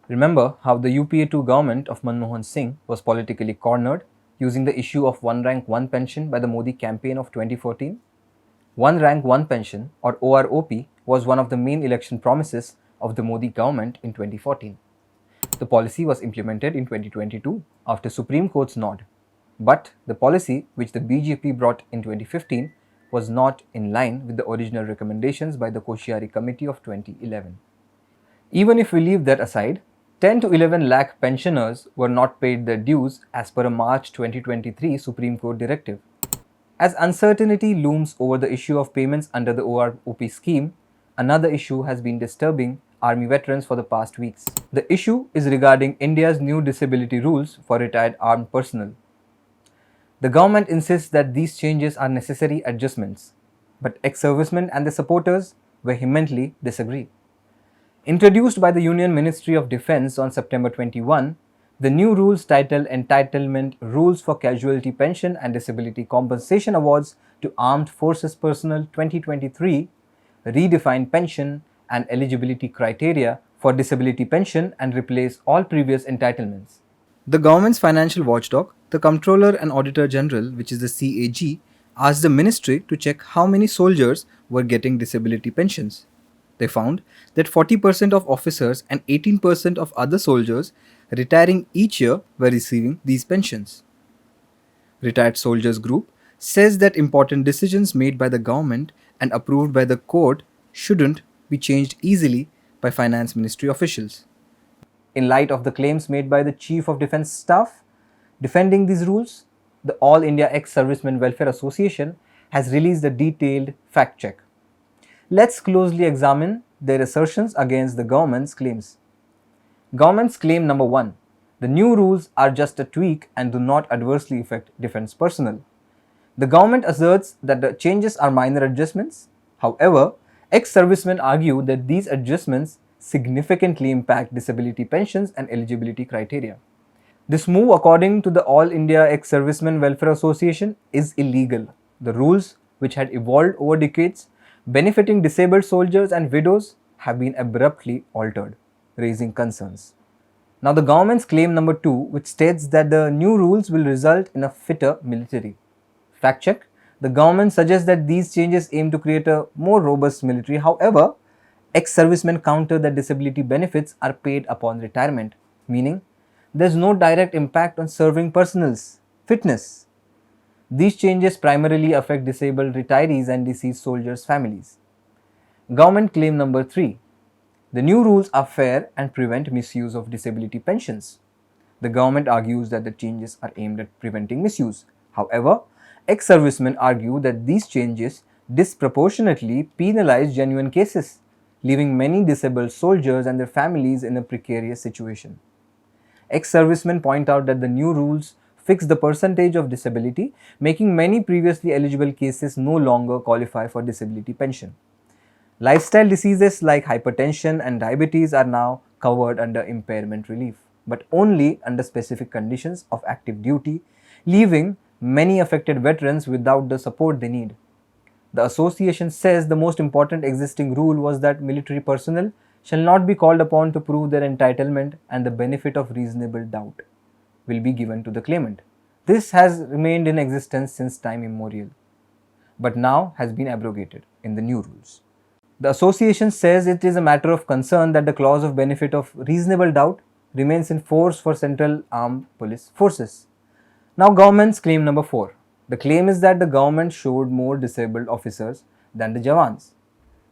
Remember how the UPA-2 government of Manmohan Singh was politically cornered using the issue of one rank one pension by the Modi campaign of 2014? One rank one pension or OROP was one of the main election promises of the Modi government in 2014. The policy was implemented in 2022 after Supreme Court's nod. But the policy which the BJP brought in 2015 was not in line with the original recommendations by the Koshyari Committee of 2011. Even if we leave that aside, 10 to 11 lakh pensioners were not paid their dues as per a March 2023 Supreme Court directive. As uncertainty looms over the issue of payments under the OROP scheme, another issue has been disturbing Army veterans for the past weeks. The issue is regarding India's new disability rules for retired armed personnel. The government insists that these changes are necessary adjustments, but ex-servicemen and their supporters vehemently disagree. Introduced by the Union Ministry of Defence on September 21, the new rules titled Entitlement Rules for Casualty Pension and Disability Compensation Awards to Armed Forces Personnel 2023 redefine pension and eligibility criteria for disability pension and replace all previous entitlements. The government's financial watchdog, the Comptroller and Auditor General, which is the CAG, asked the ministry to check how many soldiers were getting disability pensions. They found that 40% of officers and 18% of other soldiers retiring each year were receiving these pensions. Retired Soldiers Group says that important decisions made by the government and approved by the court shouldn't be changed easily by Finance Ministry officials. In light of the claims made by the Chief of Defence Staff defending these rules, the All India Ex-Servicemen Welfare Association has released a detailed fact check. Let's closely examine their assertions against the government's claims. Government's claim number 1. The new rules are just a tweak and do not adversely affect defence personnel. The government asserts that the changes are minor adjustments. However, ex-servicemen argue that these adjustments significantly impact disability pensions and eligibility criteria. This move, according to the All India Ex-Servicemen Welfare Association, is illegal. The rules, which had evolved over decades, benefiting disabled soldiers and widows, have been abruptly altered, raising concerns. Now, the government's claim number 2, which states that the new rules will result in a fitter military. Fact check. The government suggests that these changes aim to create a more robust military. However, ex-servicemen counter that disability benefits are paid upon retirement, meaning there is no direct impact on serving personnel's fitness. These changes primarily affect disabled retirees and deceased soldiers' families. Government claim number 3. The new rules are fair and prevent misuse of disability pensions. The government argues that the changes are aimed at preventing misuse. However, ex-servicemen argue that these changes disproportionately penalize genuine cases, leaving many disabled soldiers and their families in a precarious situation. Ex-servicemen point out that the new rules fix the percentage of disability, making many previously eligible cases no longer qualify for disability pension. Lifestyle diseases like hypertension and diabetes are now covered under impairment relief, but only under specific conditions of active duty, leaving many affected veterans without the support they need. The association says the most important existing rule was that military personnel shall not be called upon to prove their entitlement, and the benefit of reasonable doubt will be given to the claimant. This has remained in existence since time immemorial, but now has been abrogated in the new rules. The association says it is a matter of concern that the clause of benefit of reasonable doubt remains in force for Central Armed Police Forces. Now, government's claim number 4. The claim is that the government showed more disabled officers than the Jawans.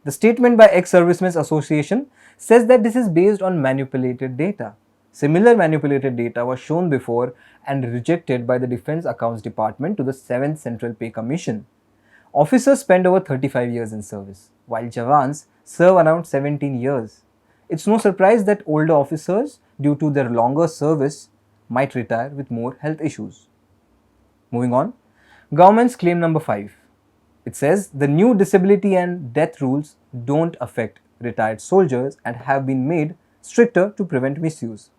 The statement by Ex-Servicemen's Association says that this is based on manipulated data. Similar manipulated data was shown before and rejected by the Defense Accounts Department to the 7th Central Pay Commission. Officers spend over 35 years in service, while Jawans serve around 17 years. It's no surprise that older officers, due to their longer service, might retire with more health issues. Moving on, government's claim number 5. It says the new disability and death rules don't affect retired soldiers and have been made stricter to prevent misuse.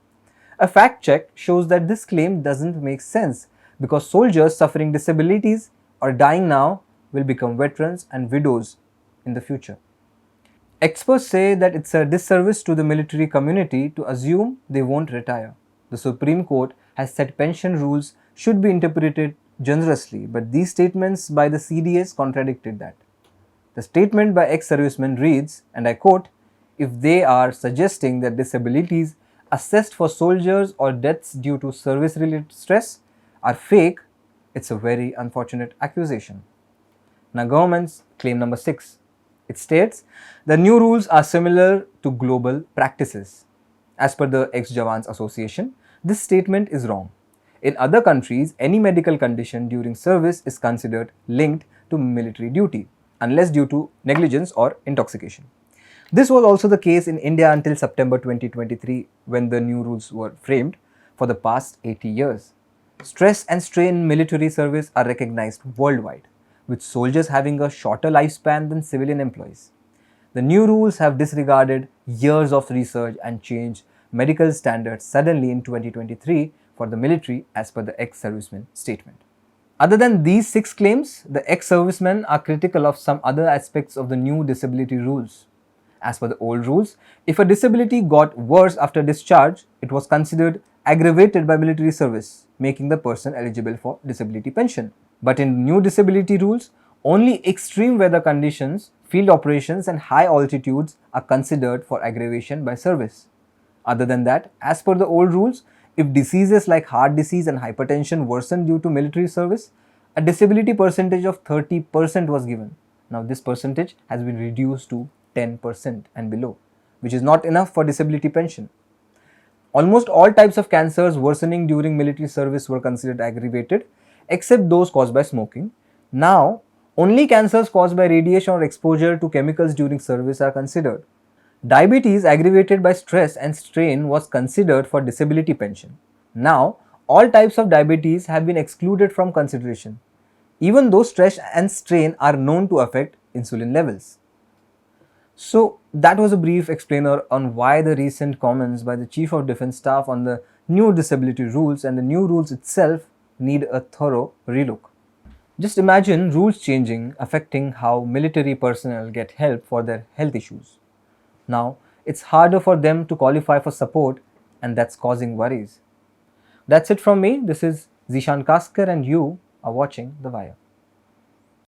A fact check shows that this claim doesn't make sense because soldiers suffering disabilities or dying now will become veterans and widows in the future. Experts say that it's a disservice to the military community to assume they won't retire. The Supreme Court has said pension rules should be interpreted generously, but these statements by the CDS contradicted that. The statement by ex-servicemen reads, and I quote, "If they are suggesting that disabilities assessed for soldiers or deaths due to service-related stress are fake, it's a very unfortunate accusation." Now, government's claim number 6. It states the new rules are similar to global practices. As per the Ex-Jawans Association, this statement is wrong. In other countries, any medical condition during service is considered linked to military duty, unless due to negligence or intoxication. This was also the case in India until September 2023, when the new rules were framed. For the past 80 years, stress and strain in military service are recognized worldwide, with soldiers having a shorter lifespan than civilian employees. The new rules have disregarded years of research and changed medical standards suddenly in 2023 for the military, as per the ex-servicemen statement. Other than these 6 claims, the ex-servicemen are critical of some other aspects of the new disability rules. As per the old rules, if a disability got worse after discharge, it was considered aggravated by military service, making the person eligible for disability pension. But in new disability rules, only extreme weather conditions, field operations and high altitudes are considered for aggravation by service. Other than that, as per the old rules, if diseases like heart disease and hypertension worsen due to military service, a disability percentage of 30% was given. Now this percentage has been reduced to 10% and below, which is not enough for disability pension. Almost all types of cancers worsening during military service were considered aggravated, except those caused by smoking. Now, only cancers caused by radiation or exposure to chemicals during service are considered. Diabetes aggravated by stress and strain was considered for disability pension. Now, all types of diabetes have been excluded from consideration, even though stress and strain are known to affect insulin levels. So, that was a brief explainer on why the recent comments by the Chief of Defence Staff on the new disability rules and the new rules itself need a thorough relook. Just imagine rules changing, affecting how military personnel get help for their health issues. Now, it's harder for them to qualify for support, and that's causing worries. That's it from me. This is Zishan Kaskar, and you are watching The Wire.